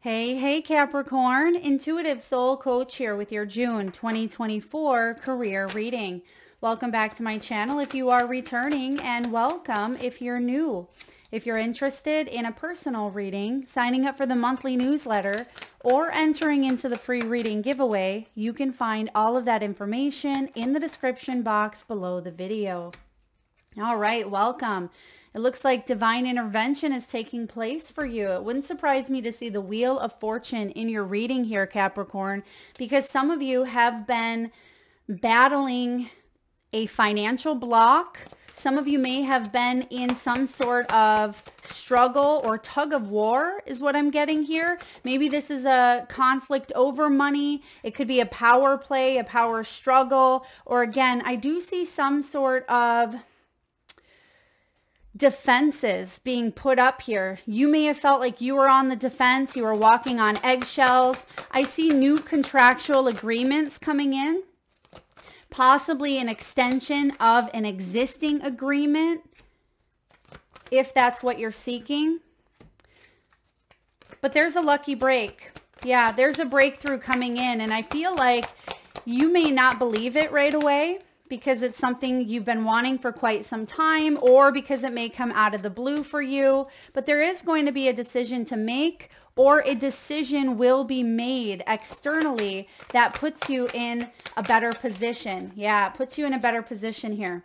Hey Capricorn, Intuitive Soul Coach here with your June 2024 career reading. Welcome back to my channel if you are returning, and welcome if you're new. If you're interested in a personal reading, signing up for the monthly newsletter, or entering into the free reading giveaway, you can find all of that information in the description box below the video. All right, welcome. It looks like divine intervention is taking place for you. It wouldn't surprise me to see the Wheel of Fortune in your reading here, Capricorn, because some of you have been battling a financial block. Some of you may have been in some sort of struggle or tug of war is what I'm getting here. Maybe this is a conflict over money. It could be a power play, a power struggle, or again, I do see some sort of defenses being put up here. You may have felt like you were on the defense. You were walking on eggshells. I see new contractual agreements coming in, possibly an extension of an existing agreement, if that's what you're seeking. But there's a lucky break. Yeah, there's a breakthrough coming in, and I feel like you may not believe it right away, because it's something you've been wanting for quite some time, or because it may come out of the blue for you. But there is going to be a decision to make, or a decision will be made externally that puts you in a better position. Yeah, it puts you in a better position here.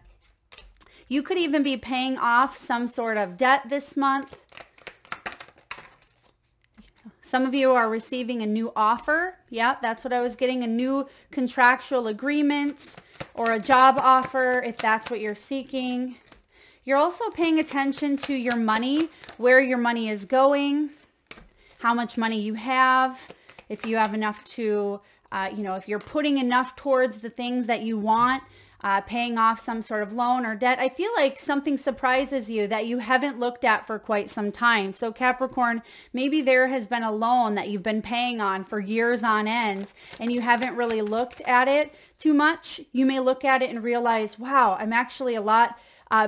You could even be paying off some sort of debt this month. Some of you are receiving a new offer. Yeah, that's what I was getting, a new contractual agreement or a job offer if that's what you're seeking. You're also paying attention to your money, where your money is going, how much money you have, if you have enough to, if you're putting enough towards the things that you want, paying off some sort of loan or debt. I feel like something surprises you that you haven't looked at for quite some time. So Capricorn, maybe there has been a loan that you've been paying on for years on end and you haven't really looked at it too much. You may look at it and realize, wow, I'm actually a lot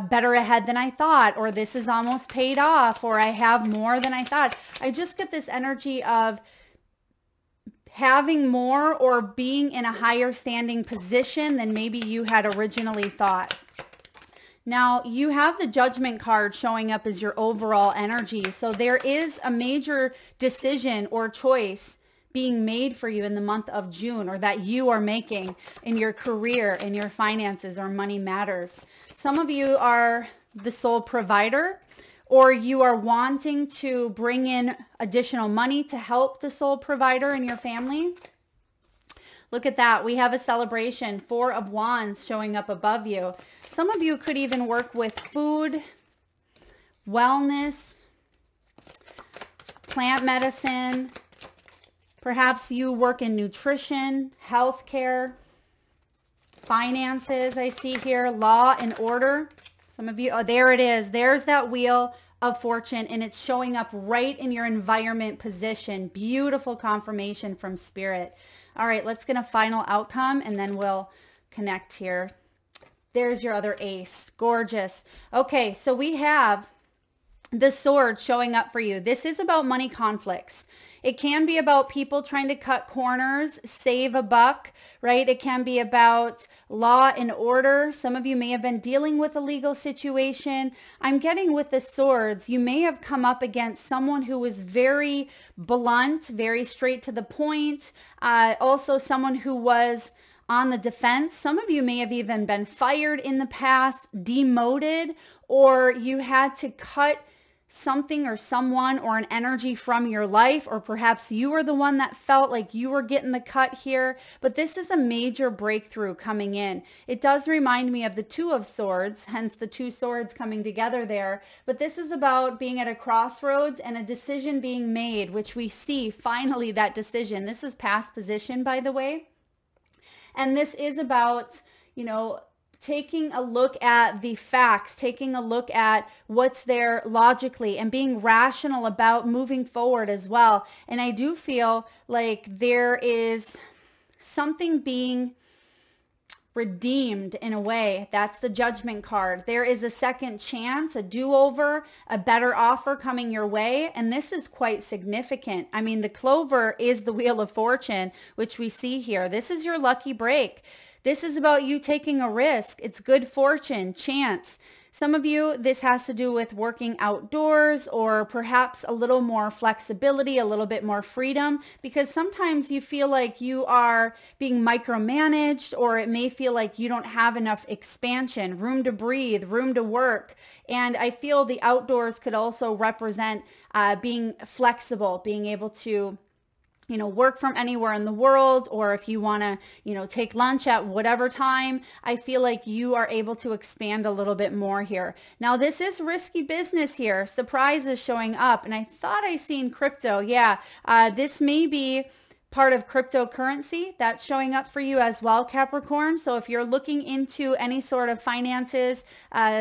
better ahead than I thought, or this is almost paid off, or I have more than I thought. I just get this energy of having more or being in a higher standing position than maybe you had originally thought. Now, you have the Judgment card showing up as your overall energy. So there is a major decision or choice being made for you in the month of June, or that you are making in your career, in your finances, or money matters. Some of you are the sole provider, or you are wanting to bring in additional money to help the sole provider in your family. Look at that. We have a celebration, 4 of Wands showing up above you. Some of you could even work with food, wellness, plant medicine. Perhaps you work in nutrition, healthcare, finances. I see here, law and order. Some of you, oh, there it is. There's that Wheel of Fortune, and it's showing up right in your environment position. Beautiful confirmation from Spirit. All right, let's get a final outcome, and then we'll connect here. There's your other ace. Gorgeous. Okay, so we have the Sword showing up for you. This is about money conflicts. It can be about people trying to cut corners, save a buck, right? It can be about law and order. Some of you may have been dealing with a legal situation. I'm getting with the Swords, you may have come up against someone who was very blunt, very straight to the point. Also someone who was on the defense. Some of you may have even been fired in the past, demoted, or you had to cut something or someone or an energy from your life, or perhaps you were the one that felt like you were getting the cut here. But this is a major breakthrough coming in. It does remind me of the 2 of Swords, hence the 2 swords coming together there. But this is about being at a crossroads and a decision being made, which we see finally that decision. This is past position, by the way. And this is about, taking a look at the facts, taking a look at what's there logically, and being rational about moving forward as well. And I do feel like there is something being redeemed in a way. That's the Judgment card. There is a second chance, a do-over, a better offer coming your way. And this is quite significant. I mean, the clover is the Wheel of Fortune, which we see here. This is your lucky break. This is about you taking a risk. It's good fortune, chance. Some of you, this has to do with working outdoors or perhaps a little more flexibility, a little bit more freedom, because sometimes you feel like you are being micromanaged, or it may feel like you don't have enough expansion, room to breathe, room to work. And I feel the outdoors could also represent being flexible, being able to work from anywhere in the world, or if you want to, take lunch at whatever time, I feel like you are able to expand a little bit more here. Now, this is risky business here. Surprise is showing up, and I thought I seen crypto. Yeah, this may be part of cryptocurrency that's showing up for you as well, Capricorn. So if you're looking into any sort of finances,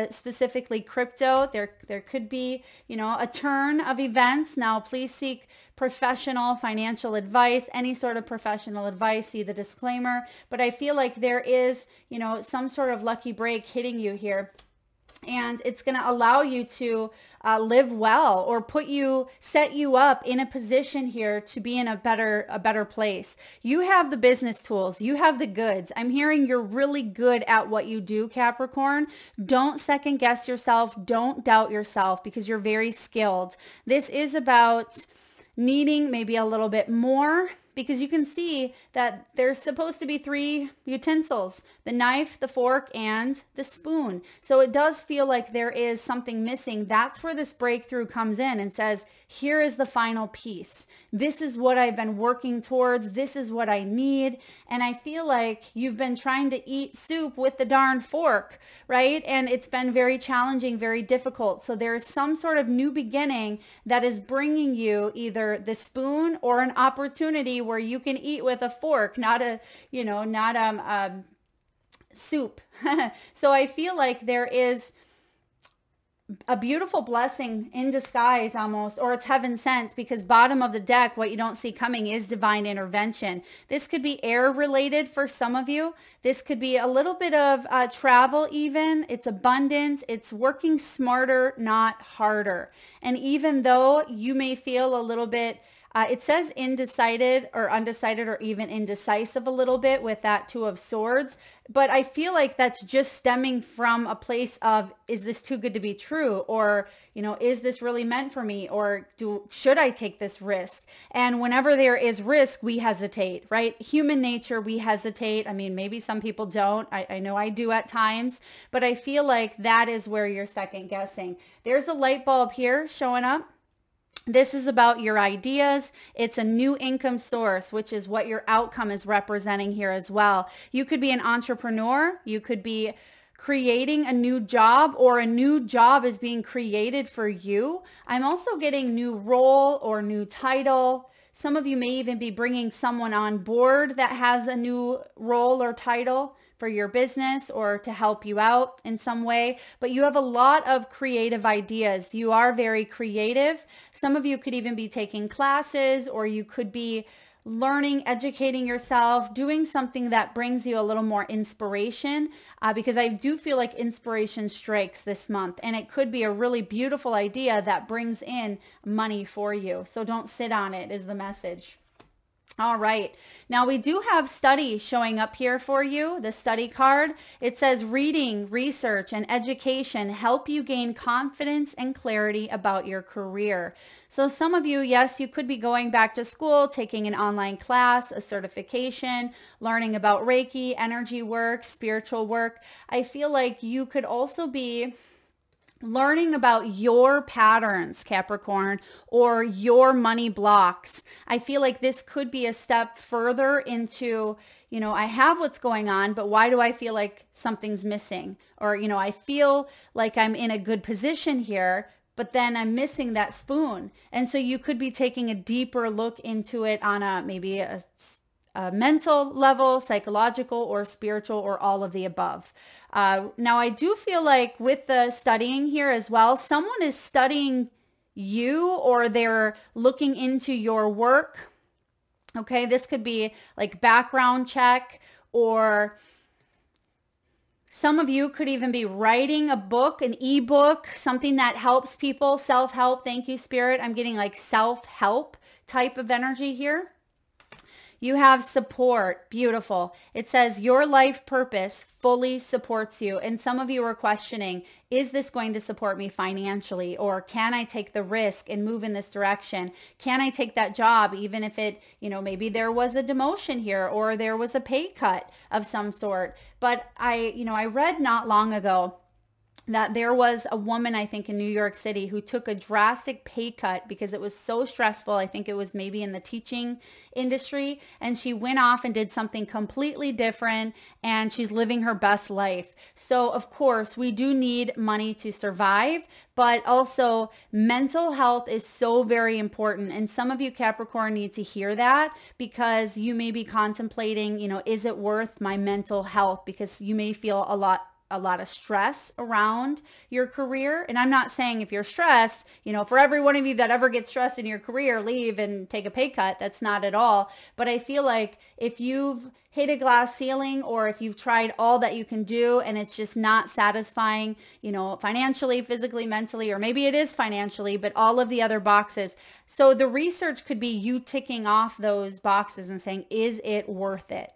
specifically crypto, there could be, a turn of events. Now, please seek professional financial advice, any sort of professional advice, see the disclaimer. But I feel like there is, some sort of lucky break hitting you here. And it's going to allow you to live well, or set you up in a position here to be in a better place. You have the business tools. You have the goods. I'm hearing you're really good at what you do, Capricorn. Don't second guess yourself. Don't doubt yourself, because you're very skilled. This is about needing maybe a little bit more, because you can see that there's supposed to be 3 utensils: the knife, the fork, and the spoon. So it does feel like there is something missing. That's where this breakthrough comes in and says, here is the final piece. This is what I've been working towards. This is what I need. And I feel like you've been trying to eat soup with the darn fork, right? And it's been very challenging, very difficult. So there's some sort of new beginning that is bringing you either the spoon or an opportunity where you can eat with a fork, not soup. So I feel like there is a beautiful blessing in disguise almost, or it's heaven sent, because bottom of the deck, what you don't see coming is divine intervention. This could be air related for some of you. This could be a little bit of travel even. It's abundance. It's working smarter, not harder. And even though you may feel a little bit it says undecided or even indecisive a little bit with that 2 of Swords. But I feel like that's just stemming from a place of, is this too good to be true? Or, is this really meant for me? Or should I take this risk? And whenever there is risk, we hesitate, right? Human nature, we hesitate. I mean, maybe some people don't. I know I do at times, but I feel like that is where you're second guessing. There's a light bulb here showing up. This is about your ideas. It's a new income source, which is what your outcome is representing here as well. You could be an entrepreneur. You could be creating a new job, or a new job is being created for you. I'm also getting new role or new title. Some of you may even be bringing someone on board that has a new role or title for your business or to help you out in some way, but you have a lot of creative ideas. You are very creative. Some of you could even be taking classes, or you could be learning, educating yourself, doing something that brings you a little more inspiration, because I do feel like inspiration strikes this month, and it could be a really beautiful idea that brings in money for you. So don't sit on it is the message. All right. Now we do have study showing up here for you, the study card. It says reading, research, and education help you gain confidence and clarity about your career. So some of you, yes, you could be going back to school, taking an online class, a certification, learning about Reiki, energy work, spiritual work. I feel like you could also be learning about your patterns, Capricorn, or your money blocks. I feel like this could be a step further into, I have what's going on, but why do I feel like something's missing? Or, I feel like I'm in a good position here, but then I'm missing that spoon. And so you could be taking a deeper look into it on maybe a mental level, psychological, or spiritual, or all of the above. Now, I do feel like with the studying here as well, someone is studying you, or they're looking into your work. Okay, this could be like background check, or Some of you could even be writing a book, an ebook, something that helps people, self-help. Thank you, Spirit. I'm getting like self-help type of energy here. You have support. Beautiful. It says your life purpose fully supports you. And some of you are questioning, is this going to support me financially? Or can I take the risk and move in this direction? Can I take that job even if it, maybe there was a demotion here or there was a pay cut of some sort. But I read not long ago that there was a woman, I think in New York City, who took a drastic pay cut because it was so stressful. I think it was maybe in the teaching industry. And she went off and did something completely different, and she's living her best life. So of course, we do need money to survive, but also mental health is so very important. And some of you Capricorn need to hear that, because you may be contemplating, is it worth my mental health? Because you may feel a lot of stress around your career. And I'm not saying if you're stressed, for every one of you that ever gets stressed in your career, leave and take a pay cut. That's not at all. But I feel like if you've hit a glass ceiling, or if you've tried all that you can do and it's just not satisfying, financially, physically, mentally, or maybe it is financially, but all of the other boxes. So the research could be you ticking off those boxes and saying, is it worth it?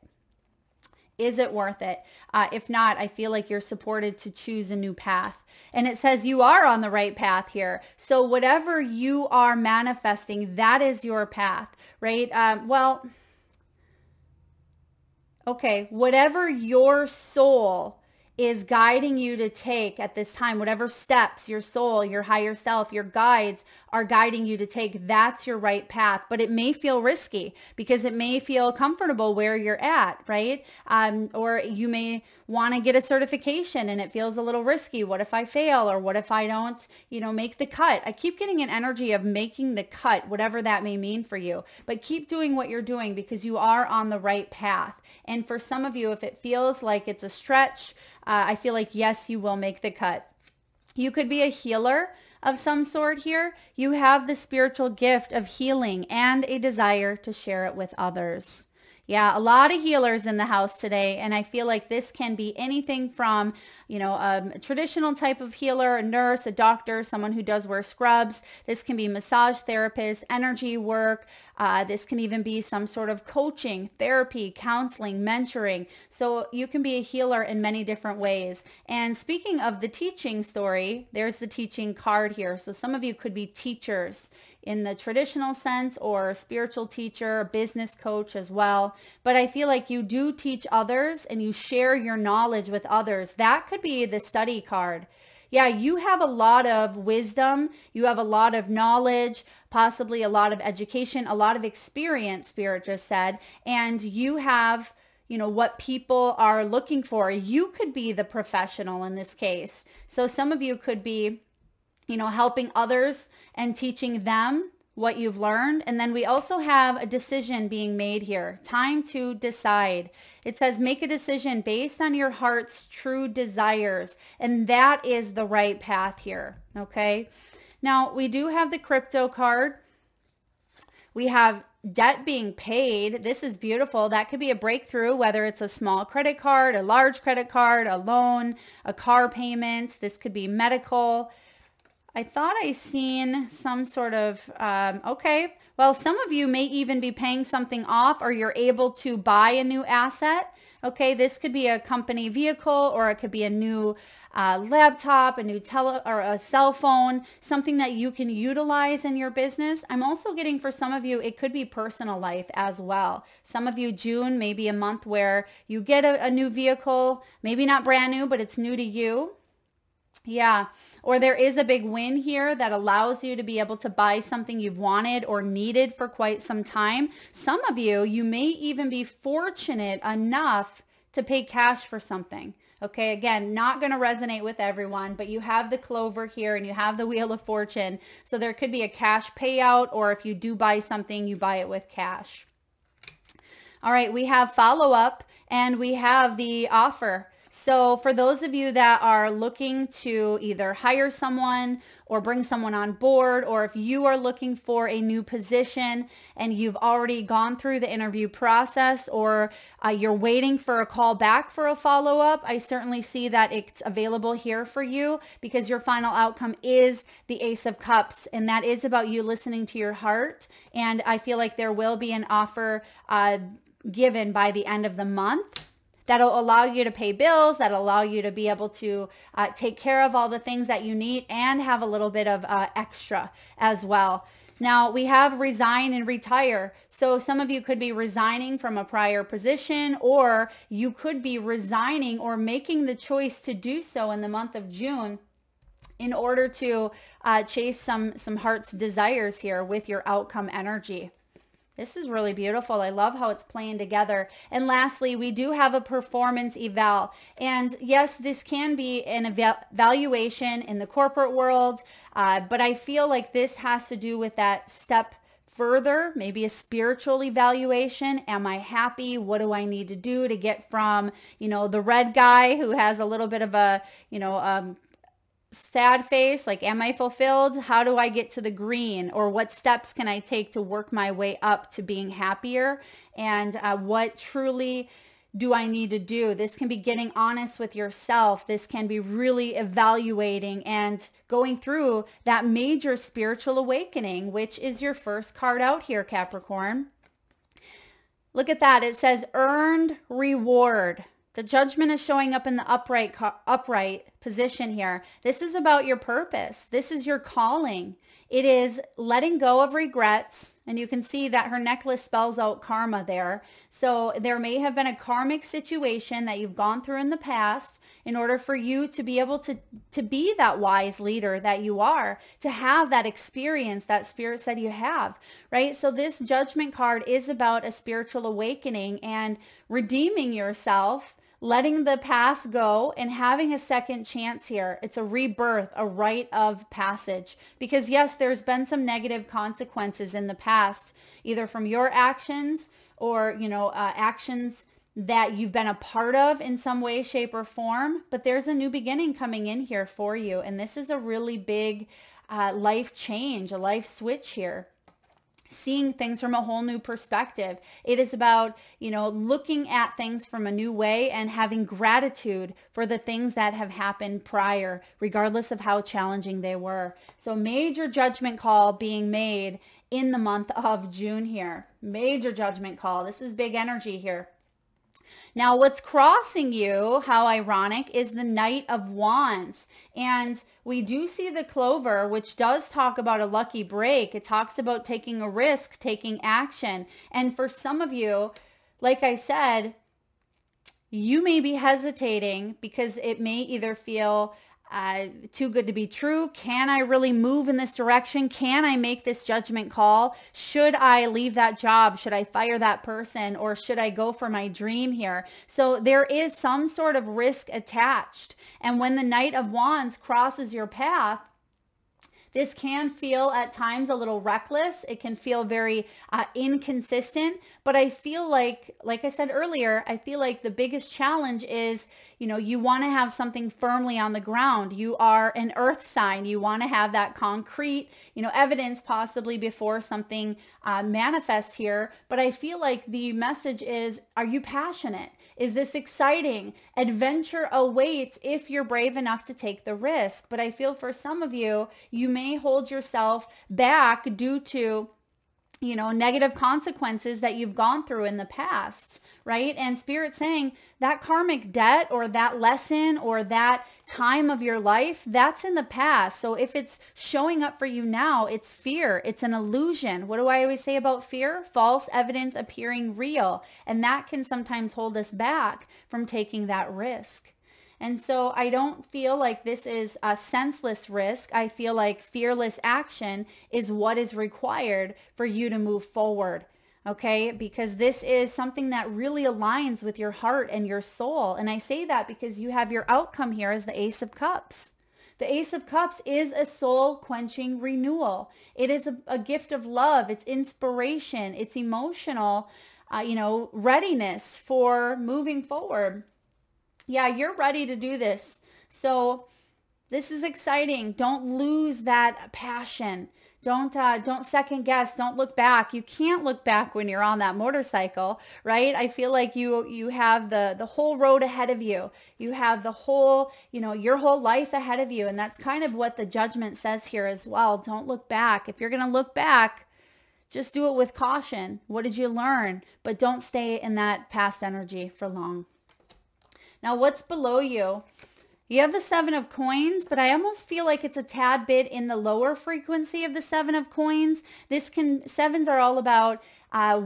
Is it worth it? If not, I feel like you're supported to choose a new path. And it says you are on the right path here. So whatever you are manifesting, that is your path, right? Okay, whatever your soul is guiding you to take at this time, whatever steps your soul, your higher self, your guides are guiding you to take, that's your right path. But it may feel risky because it may feel comfortable where you're at, right? Or you may want to get a certification and it feels a little risky. What if I fail? Or what if I don't, make the cut? I keep getting an energy of making the cut, whatever that may mean for you. But keep doing what you're doing because you are on the right path. And for some of you, if it feels like it's a stretch, I feel like, yes, you will make the cut. You could be a healer of some sort here. You have the spiritual gift of healing and a desire to share it with others. Yeah, a lot of healers in the house today. And I feel like this can be anything from, a traditional type of healer, a nurse, a doctor, someone who does wear scrubs. This can be massage therapist, energy work. This can even be some sort of coaching, therapy, counseling, mentoring. So you can be a healer in many different ways. And speaking of the teaching story, there's the teaching card here. So some of you could be teachers in the traditional sense, or a spiritual teacher, a business coach as well. But I feel like you do teach others and you share your knowledge with others. That could be the study card. Yeah, you have a lot of wisdom. You have a lot of knowledge, possibly a lot of education, a lot of experience, Spirit just said. And you have, what people are looking for. You could be the professional in this case. So some of you could be, helping others and teaching them what you've learned. And then we also have a decision being made here. Time to decide. It says make a decision based on your heart's true desires. And that is the right path here. Okay. Now we do have the crypto card. We have debt being paid. This is beautiful. That could be a breakthrough, whether it's a small credit card, a large credit card, a loan, a car payment. This could be medical. I thought I seen some sort of, okay. Well, some of you may even be paying something off, or you're able to buy a new asset. Okay, this could be a company vehicle, or it could be a new laptop, a new or a cell phone, something that you can utilize in your business. I'm also getting for some of you, it could be personal life as well. Some of you, June may be a month where you get a new vehicle, maybe not brand new, but it's new to you. Yeah. Or there is a big win here that allows you to be able to buy something you've wanted or needed for quite some time. Some of you, you may even be fortunate enough to pay cash for something. Okay, again, not going to resonate with everyone, but you have the clover here and you have the Wheel of Fortune. So there could be a cash payout, or if you do buy something, you buy it with cash. All right, we have follow-up and we have the offer. So for those of you that are looking to either hire someone or bring someone on board, or if you are looking for a new position and you've already gone through the interview process, or you're waiting for a call back for a follow-up, I certainly see that it's available here for you, because your final outcome is the Ace of Cups, and that is about you listening to your heart. And I feel like there will be an offer given by the end of the month that'll allow you to pay bills, that'll allow you to be able to take care of all the things that you need and have a little bit of extra as well. Now we have resign and retire. So some of you could be resigning from a prior position, or you could be resigning or making the choice to do so in the month of June in order to chase some heart's desires here with your outcome energy. This is really beautiful. I love how it's playing together. And lastly, we do have a performance eval. And yes, this can be an evaluation in the corporate world, but I feel like this has to do with that step further, maybe a spiritual evaluation. Am I happy? What do I need to do to get from, the red guy who has a little bit of a, sad face, like, am I fulfilled? How do I get to the green? Or what steps can I take to work my way up to being happier? And what truly do I need to do? This can be getting honest with yourself. This can be really evaluating and going through that major spiritual awakening, which is your first card out here, Capricorn. Look at that. It says earned reward. The Judgment is showing up in the upright position here. This is about your purpose. This is your calling. It is letting go of regrets. And you can see that her necklace spells out karma there. So there may have been a karmic situation that you've gone through in the past in order for you to be able to be that wise leader that you are, to have that experience that Spirit said you have, right? So this Judgment card is about a spiritual awakening and redeeming yourself, letting the past go and having a second chance here. It's a rebirth, a rite of passage. Because yes, there's been some negative consequences in the past, either from your actions or, actions that you've been a part of in some way, shape, or form. But there's a new beginning coming in here for you. And this is a really big life change, a life switch here. Seeing things from a whole new perspective. It is about, looking at things from a new way and having gratitude for the things that have happened prior, regardless of how challenging they were. So major judgment call being made in the month of June here. Major judgment call. This is big energy here. Now, what's crossing you, how ironic, is the Knight of Wands. And we do see the Clover, which does talk about a lucky break. It talks about taking a risk, taking action. And for some of you, like I said, you may be hesitating because it may either feel too good to be true. Can I really move in this direction? Can I make this judgment call? Should I leave that job? Should I fire that person? Or should I go for my dream here? So there is some sort of risk attached. And when the Knight of Wands crosses your path, this can feel at times a little reckless. It can feel very inconsistent, but I feel like I said earlier, I feel like the biggest challenge is, you want to have something firmly on the ground. You are an earth sign. You want to have that concrete, evidence possibly before something manifests here. But I feel like the message is, are you passionate? Is this exciting? Adventure awaits if you're brave enough to take the risk. But I feel for some of you, you may hold yourself back due to, negative consequences that you've gone through in the past, right? And Spirit saying that karmic debt or that lesson or that time of your life, that's in the past. So if it's showing up for you now, it's fear. It's an illusion. What do I always say about fear? False evidence appearing real. And that can sometimes hold us back from taking that risk. And so I don't feel like this is a senseless risk. I feel like fearless action is what is required for you to move forward. Okay, because this is something that really aligns with your heart and your soul. And I say that because you have your outcome here as the Ace of Cups. The Ace of Cups is a soul-quenching renewal. It is a gift of love. It's inspiration. It's emotional, readiness for moving forward. Yeah, you're ready to do this. So This is exciting. Don't lose that passion. Don't second guess. Don't look back. You can't look back when you're on that motorcycle, right? I feel like you have the whole road ahead of you. You have the whole, your whole life ahead of you. And that's kind of what the judgment says here as well. Don't look back. If you're going to look back, just do it with caution. What did you learn? But don't stay in that past energy for long. Now, what's below you? You have the Seven of Coins, but I almost feel like it's a tad bit in the lower frequency of the Seven of Coins. Sevens are all about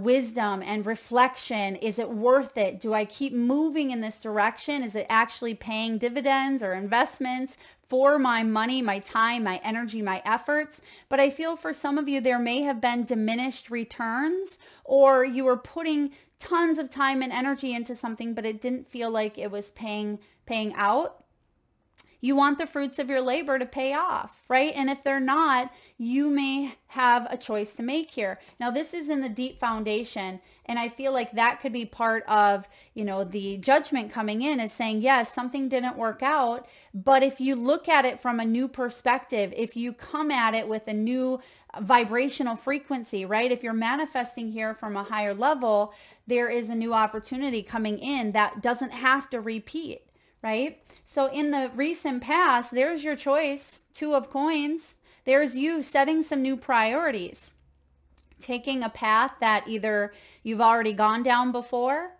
wisdom and reflection. Is it worth it? Do I keep moving in this direction? Is it actually paying dividends or investments for my money, my time, my energy, my efforts? But I feel for some of you, there may have been diminished returns, or you were putting tons of time and energy into something, but it didn't feel like it was paying out. You want the fruits of your labor to pay off, right? And if they're not, you may have a choice to make here. Now, this is in the deep foundation, and I feel like that could be part of, the judgment coming in is saying, yes, something didn't work out, but if you look at it from a new perspective, if you come at it with a new vibrational frequency, right? If you're manifesting here from a higher level, there is a new opportunity coming in that doesn't have to repeat, right? So in the recent past, there's your choice, Two of Coins. There's you setting some new priorities, taking a path that either you've already gone down before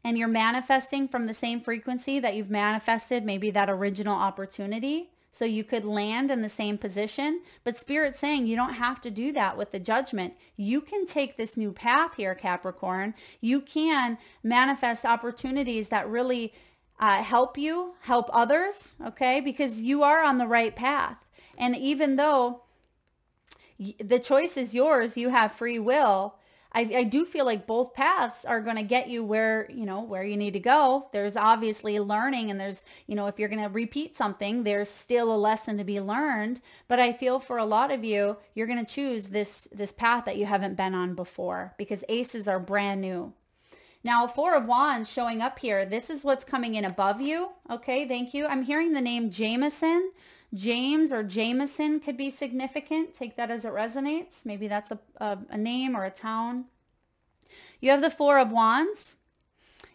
and you're manifesting from the same frequency that you've manifested, maybe that original opportunity. So you could land in the same position, but Spirit's saying you don't have to do that with the judgment. You can take this new path here, Capricorn. You can manifest opportunities that really help you, help others, okay? Because you are on the right path. And even though the choice is yours, you have free will, I do feel like both paths are going to get you where you need to go. There's obviously learning, and there's, if you're going to repeat something, there's still a lesson to be learned. But I feel for a lot of you, you're going to choose this path that you haven't been on before, because aces are brand new. Now, Four of Wands showing up here. This is what's coming in above you. Okay, thank you. I'm hearing the name Jameson. James or Jameson could be significant. Take that as it resonates. Maybe that's a name or a town. You have the Four of Wands,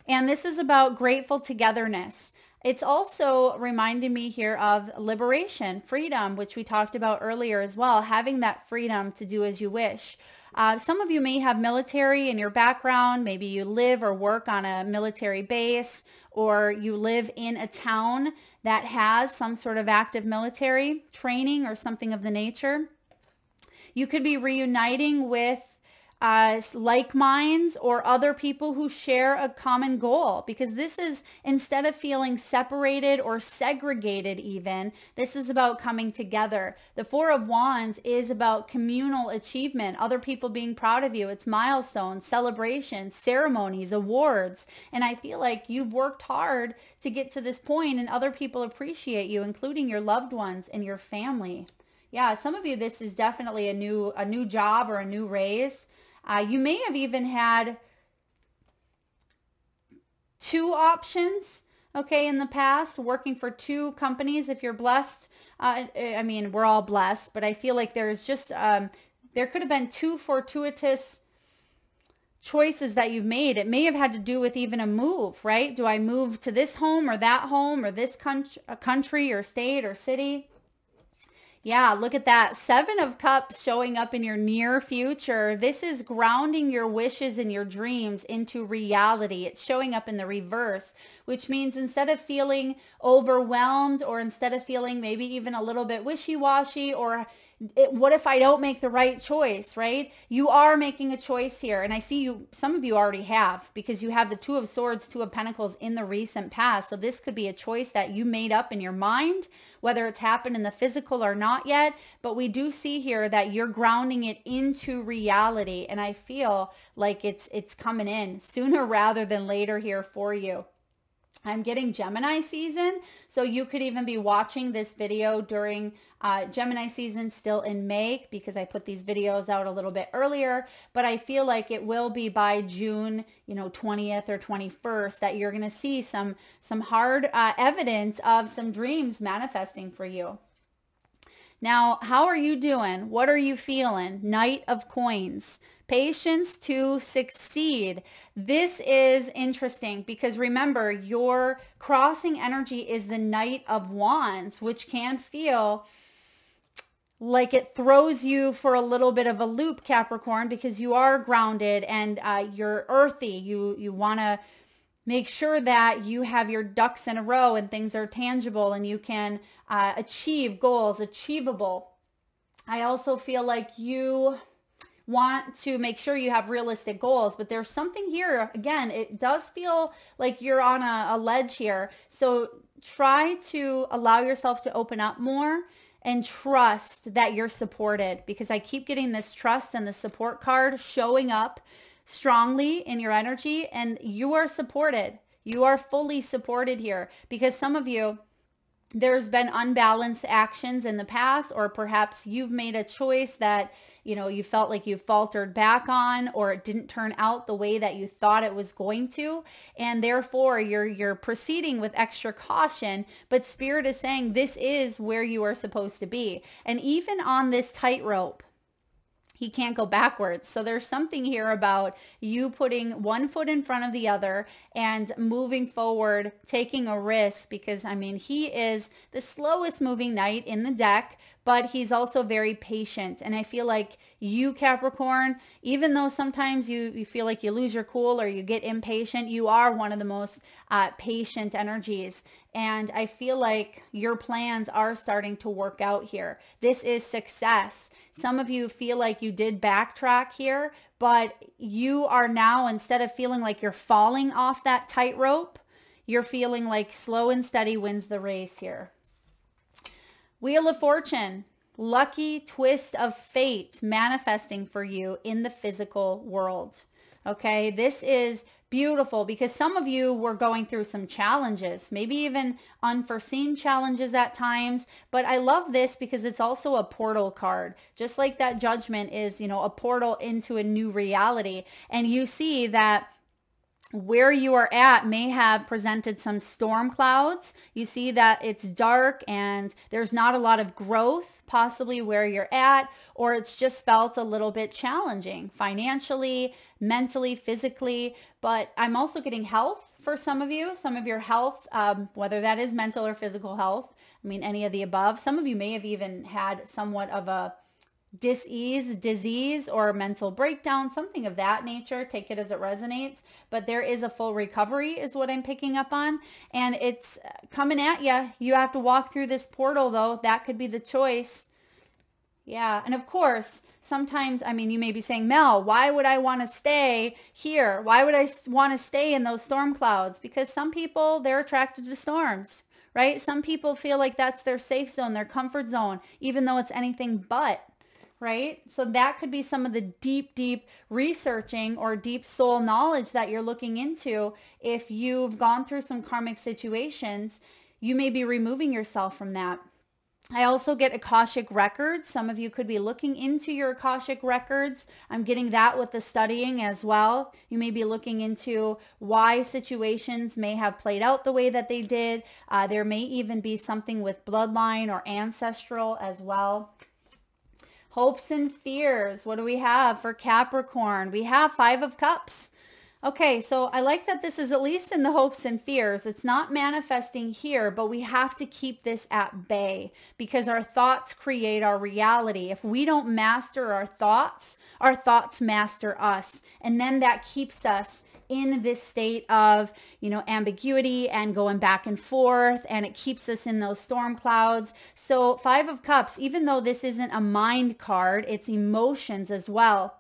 and this is about grateful togetherness. It's also reminding me here of liberation, freedom, which we talked about earlier as well, having that freedom to do as you wish. Some of you may have military in your background. Maybe you live or work on a military base, or you live in a town that has some sort of active military training or something of the nature. You could be reuniting with like minds or other people who share a common goal, because this is, instead of feeling separated or segregated even, this is about coming together. The Four of Wands is about communal achievement, other people being proud of you. It's milestones, celebrations, ceremonies, awards. And I feel like you've worked hard to get to this point, and other people appreciate you, including your loved ones and your family. Yeah, some of you, this is definitely a new job or a new raise. You may have even had two options, okay, in the past, working for two companies if you're blessed. I mean, we're all blessed, but I feel like there's just, there could have been two fortuitous choices that you've made. It may have had to do with even a move, right? Do I move to this home or this country or state or city? Yeah, look at that. Seven of Cups showing up in your near future. This is grounding your wishes and your dreams into reality. It's showing up in the reverse, which means instead of feeling overwhelmed, or instead of feeling maybe even a little bit wishy-washy, or what if I don't make the right choice, right? You are making a choice here. And I see you, some of you already have, because you have the Two of Swords, Two of Pentacles in the recent past. So this could be a choice that you made up in your mind, whether it's happened in the physical or not yet. But we do see here that you're grounding it into reality. And I feel like it's coming in sooner rather than later here for you. I'm getting Gemini season, so you could even be watching this video during Gemini season, still in May, because I put these videos out a little bit earlier, but I feel like it will be by June, 20th or 21st that you're going to see some hard evidence of some dreams manifesting for you. Now, how are you doing? What are you feeling? Knight of Coins. Patience to succeed. This is interesting because remember, your crossing energy is the Knight of Wands, which can feel like it throws you for a little bit of a loop, Capricorn, because you are grounded and you're earthy. You want to make sure that you have your ducks in a row and things are tangible and you can achieve goals, achievable. I also feel like you want to make sure you have realistic goals, but there's something here. Again, it does feel like you're on a ledge here. So try to allow yourself to open up more and trust that you're supported, because I keep getting this trust and the support card showing up strongly in your energy, and you are supported. You are fully supported here, because some of you, there's been unbalanced actions in the past, or perhaps you've made a choice that, you felt like you faltered back on, or it didn't turn out the way that you thought it was going to. And therefore you're proceeding with extra caution, but Spirit is saying this is where you are supposed to be. And even on this tightrope, he can't go backwards. So there's something here about you putting one foot in front of the other and moving forward, taking a risk, because he is the slowest moving knight in the deck, but he's also very patient. And I feel like you, Capricorn, even though sometimes you feel like you lose your cool or you get impatient, you are one of the most patient energies. And I feel like your plans are starting to work out here. This is success. Some of you feel like you did backtrack here, but you are now, instead of feeling like you're falling off that tightrope, you're feeling like slow and steady wins the race here. Wheel of Fortune, lucky twist of fate manifesting for you in the physical world. Okay, this is beautiful because some of you were going through some challenges, maybe even unforeseen challenges at times. But I love this because it's also a portal card, just like that Judgment is, a portal into a new reality. And you see that where you are at may have presented some storm clouds. You see that it's dark and there's not a lot of growth possibly where you're at, or it's just felt a little bit challenging financially, mentally, physically. But I'm also getting health for some of you, some of your health, whether that is mental or physical health. Any of the above. Some of you may have even had somewhat of a disease or mental breakdown, something of that nature. Take it as it resonates, but there is a full recovery is what I'm picking up on, and it's coming at you. You have to walk through this portal though. That could be the choice. Yeah. And of course, sometimes, you may be saying, Mel, why would I want to stay here? Why would I want to stay in those storm clouds? Because some people, they're attracted to storms, right? Some people feel like that's their safe zone, their comfort zone, even though it's anything but. Right? So that could be some of the deep researching or deep soul knowledge that you're looking into. If you've gone through some karmic situations, you may be removing yourself from that. I also get Akashic records. Some of you could be looking into your Akashic records. I'm getting that with the studying as well. You may be looking into why situations may have played out the way that they did. There may even be something with bloodline or ancestral as well. Hopes and fears. What do we have for Capricorn? We have 5 of Cups. Okay, so I like that this is at least in the hopes and fears. It's not manifesting here, but we have to keep this at bay because our thoughts create our reality. If we don't master our thoughts master us. And then that keeps us in this state of, ambiguity and going back and forth, and it keeps us in those storm clouds. So 5 of Cups, even though this isn't a mind card, it's emotions as well.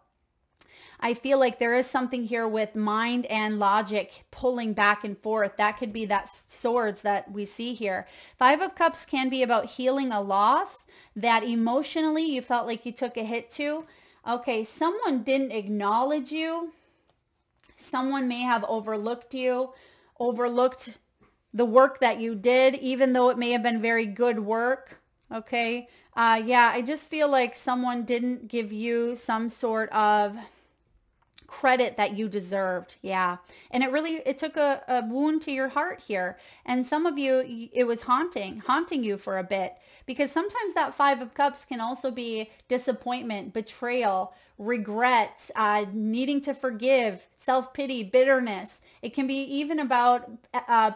I feel like there is something here with mind and logic pulling back and forth. That could be that swords that we see here. 5 of Cups can be about healing a loss that emotionally you felt like you took a hit to. Okay, someone didn't acknowledge you. Someone may have overlooked you, overlooked the work that you did, even though it may have been very good work. Okay. Yeah, I just feel like someone didn't give you some sort of credit that you deserved. Yeah. And it took a wound to your heart here. And some of you, it was haunting you for a bit, because sometimes that Five of Cups can also be disappointment, betrayal, regret, needing to forgive, self-pity, bitterness. It can be even about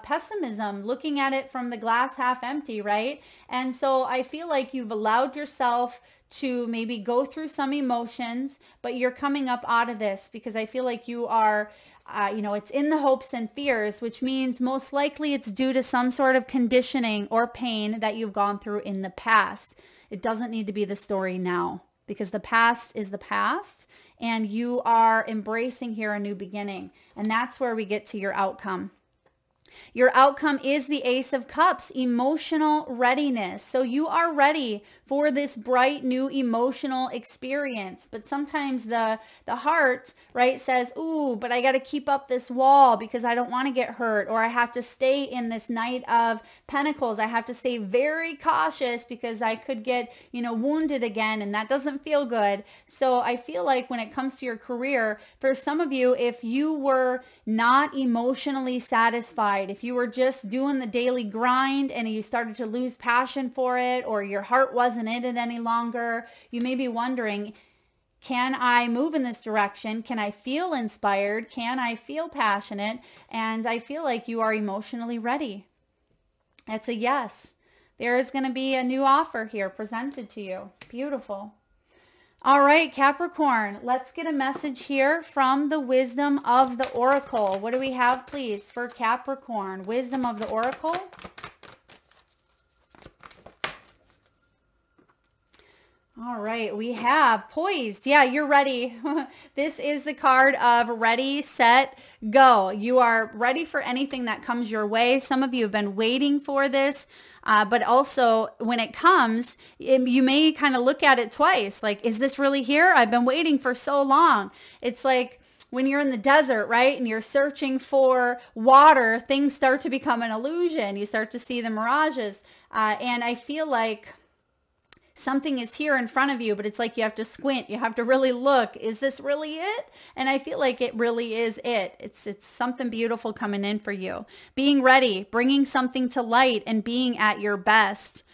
pessimism, looking at it from the glass half empty, right? And so I feel like you've allowed yourself to maybe go through some emotions, but you're coming up out of this, because I feel like you are, it's in the hopes and fears, which means most likely it's due to some sort of conditioning or pain that you've gone through in the past. It doesn't need to be the story now, because the past is the past, and you are embracing here a new beginning. And that's where we get to your outcome. Your outcome is the Ace of Cups, emotional readiness. So you are ready for this bright new emotional experience. But sometimes the heart, right, says, ooh, but I got to keep up this wall because I don't want to get hurt, or I have to stay in this Knight of Pentacles. I have to stay very cautious because I could get, wounded again, and that doesn't feel good. So I feel like when it comes to your career, for some of you, if you were not emotionally satisfied, if you were just doing the daily grind and you started to lose passion for it, or your heart wasn't in it any longer, you may be wondering, can I move in this direction? Can I feel inspired? Can I feel passionate? And I feel like you are emotionally ready. It's a yes. There is going to be a new offer here presented to you. Beautiful. All right, Capricorn, let's get a message here from the Wisdom of the Oracle. What do we have, please, for Capricorn? Wisdom of the Oracle. All right, we have poised. Yeah, you're ready. This is the card of ready, set, go. You are ready for anything that comes your way. Some of you have been waiting for this, but also when it comes, you may kind of look at it twice. Like, is this really here? I've been waiting for so long. It's like when you're in the desert, right? And you're searching for water, things start to become an illusion. You start to see the mirages. And I feel like something is here in front of you, but it's like you have to squint. You have to really look. Is this really it? And I feel like it really is it. It's something beautiful coming in for you. Being ready, bringing something to light, and being at your best.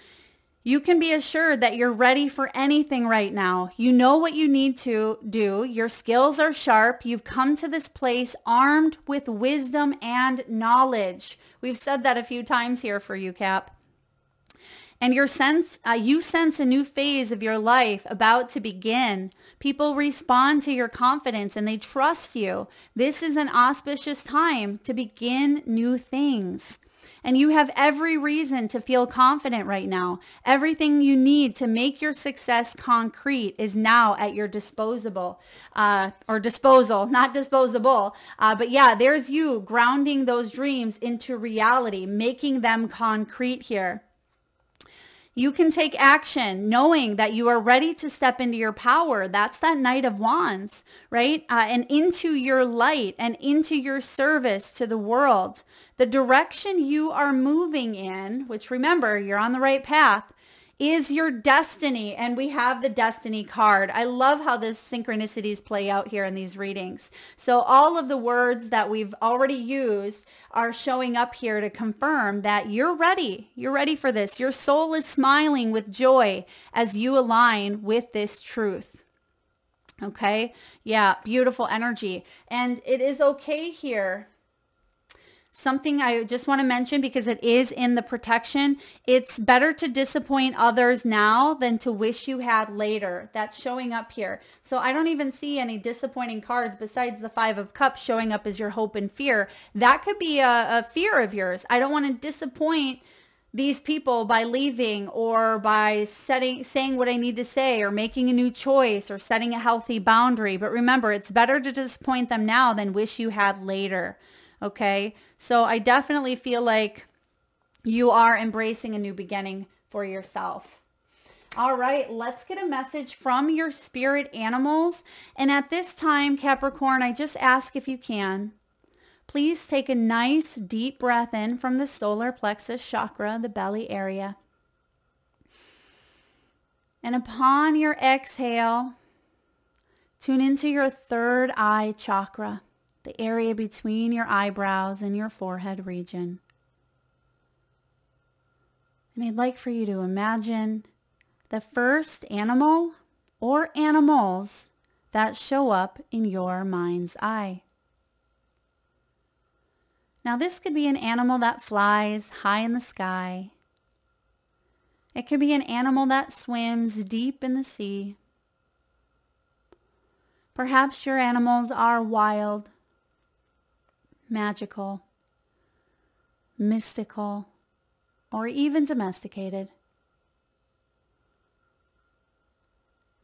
You can be assured that you're ready for anything right now. You know what you need to do. Your skills are sharp. You've come to this place armed with wisdom and knowledge. We've said that a few times here for you, Cap. And you sense a new phase of your life about to begin. People respond to your confidence and they trust you. This is an auspicious time to begin new things. And you have every reason to feel confident right now. Everything you need to make your success concrete is now at your disposal. But yeah, there's you grounding those dreams into reality, making them concrete here. You can take action knowing that you are ready to step into your power. That's that Knight of Wands, right? And into your light and into your service to the world. The direction you are moving in, which remember, you're on the right path, is your destiny. And we have the destiny card. I love how the synchronicities play out here in these readings. So all of the words that we've already used are showing up here to confirm that you're ready. You're ready for this. Your soul is smiling with joy as you align with this truth. Okay. Yeah. Beautiful energy. And it is okay here. Something I just want to mention, because it is in the protection, it's better to disappoint others now than to wish you had later. That's showing up here. So I don't even see any disappointing cards besides the Five of Cups showing up as your hope and fear. That could be a fear of yours. I don't want to disappoint these people by leaving, or by saying what I need to say, or making a new choice, or setting a healthy boundary. But remember, it's better to disappoint them now than wish you had later. Okay, so I definitely feel like you are embracing a new beginning for yourself. All right, let's get a message from your spirit animals. And at this time, Capricorn, I just ask if you can, Please take a nice deep breath in from the solar plexus chakra, the belly area. And upon your exhale, tune into your third eye chakra, the area between your eyebrows and your forehead region. And I'd like for you to imagine the first animal or animals that show up in your mind's eye. Now this could be an animal that flies high in the sky. It could be an animal that swims deep in the sea. Perhaps your animals are wild, magical, mystical, or even domesticated.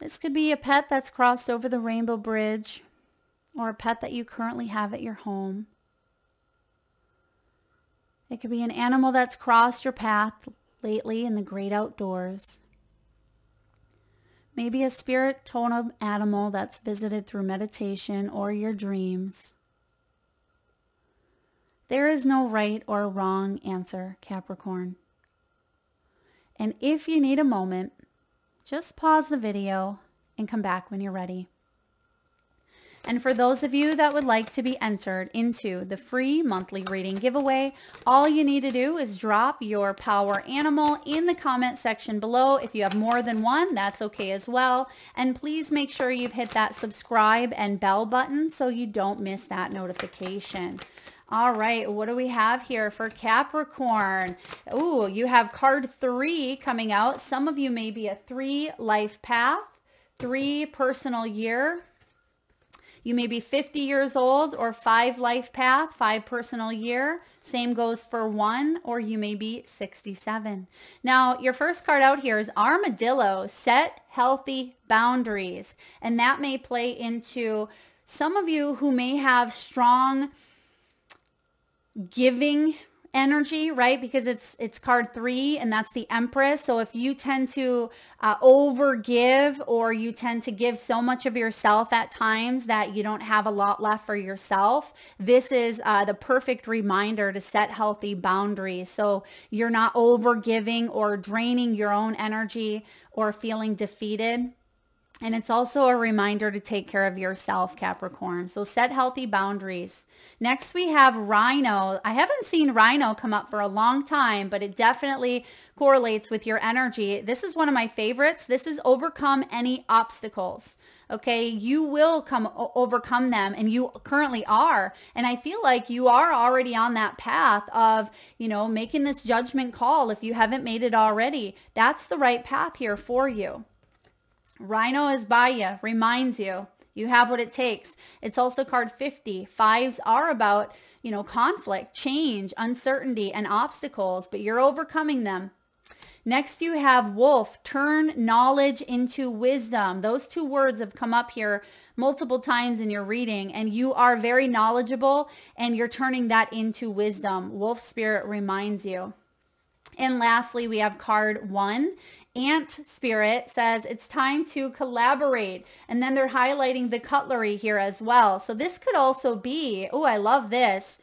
This could be a pet that's crossed over the rainbow bridge, or a pet that you currently have at your home. It could be an animal that's crossed your path lately in the great outdoors. Maybe a spirit totem animal that's visited through meditation or your dreams. There is no right or wrong answer, Capricorn. And if you need a moment, just pause the video and come back when you're ready. And for those of you that would like to be entered into the free monthly reading giveaway, all you need to do is drop your power animal in the comment section below. If you have more than one, that's okay as well. And please make sure you've hit that subscribe and bell button so you don't miss that notification. All right, what do we have here for Capricorn? Ooh, you have card 3 coming out. Some of you may be a 3 life path, 3 personal year. You may be 50 years old, or 5 life path, 5 personal year. Same goes for 1, or you may be 67. Now, your first card out here is Armadillo, set healthy boundaries. And that may play into some of you who may have strong giving energy, right? Because it's card 3 and that's the Empress. So if you tend to over give, or you tend to give so much of yourself at times that you don't have a lot left for yourself, this is the perfect reminder to set healthy boundaries. So you're not over giving or draining your own energy or feeling defeated. And it's also a reminder to take care of yourself, Capricorn. So set healthy boundaries. Next, we have Rhino. I haven't seen Rhino come up for a long time, but it definitely correlates with your energy. This is one of my favorites. This is overcome any obstacles. Okay, you will overcome them, and you currently are. And I feel like you are already on that path of, making this judgment call. If you haven't made it already, that's the right path here for you. Rhino is by you, reminds you. You have what it takes. It's also card 50. 5s are about, conflict, change, uncertainty, and obstacles, but you're overcoming them. Next, you have Wolf, turn knowledge into wisdom. Those 2 words have come up here multiple times in your reading, and you are very knowledgeable, and you're turning that into wisdom. Wolf Spirit reminds you. And lastly, we have card 1. Ant Spirit says it's time to collaborate. And then they're highlighting the cutlery here as well. So this could also be, oh, I love this.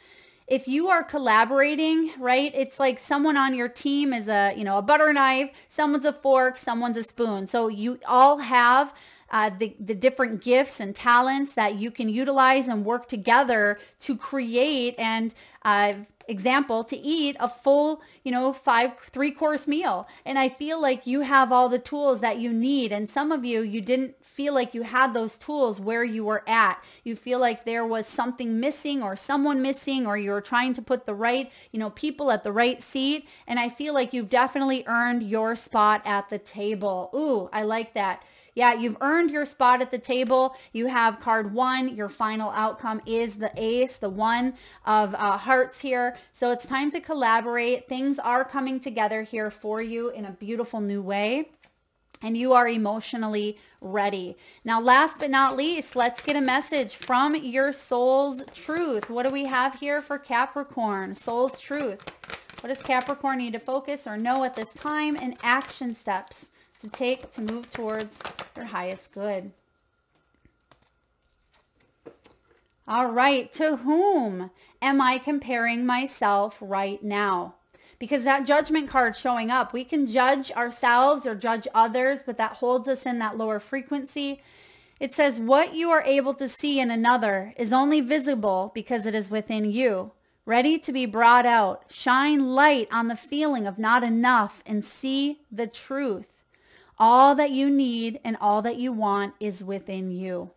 If you are collaborating, right, it's like someone on your team is a butter knife, someone's a fork, someone's a spoon. So you all have the different gifts and talents that you can utilize and work together to create and example, to eat a full, 3-course meal. And I feel like you have all the tools that you need. And some of you didn't feel like you had those tools where you were at. You feel like there was something missing or someone missing, or you were trying to put the right, people at the right seat. And I feel like you've definitely earned your spot at the table. Ooh, I like that. Yeah, you've earned your spot at the table. You have card 1. Your final outcome is the ace, the 1 of hearts here. So it's time to collaborate. Things are coming together here for you in a beautiful new way. And you are emotionally ready. Now, last but not least, let's get a message from your soul's truth. What do we have here for Capricorn? Soul's truth. What does Capricorn need to focus or know at this time? And action steps to take to move towards their highest good. All right. To whom am I comparing myself right now? Because that judgment card showing up, we can judge ourselves or judge others, but that holds us in that lower frequency. It says, what you are able to see in another is only visible because it is within you, ready to be brought out. Shine light on the feeling of not enough and see the truth. All that you need and all that you want is within you.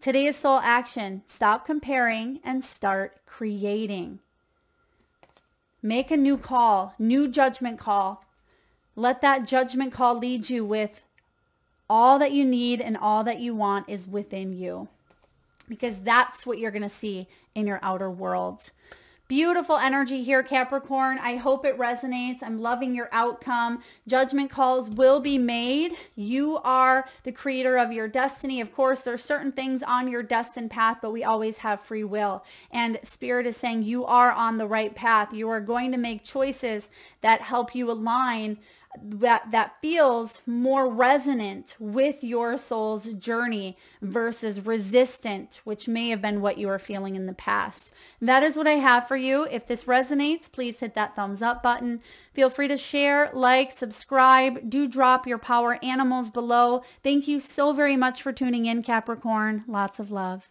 Today is soul action. Stop comparing and start creating. Make a new call, new judgment call. Let that judgment call lead you with all that you need and all that you want is within you. Because that's what you're going to see in your outer world. Beautiful energy here, Capricorn. I hope it resonates. I'm loving your outcome. Judgment calls will be made. You are the creator of your destiny. Of course, there are certain things on your destined path, but we always have free will. And Spirit is saying you are on the right path. You are going to make choices that help you align that feels more resonant with your soul's journey versus resistant, which may have been what you were feeling in the past. That is what I have for you. If this resonates, please hit that thumbs up button. Feel free to share, like, subscribe. Do drop your power animals below. Thank you so very much for tuning in, Capricorn. Lots of love.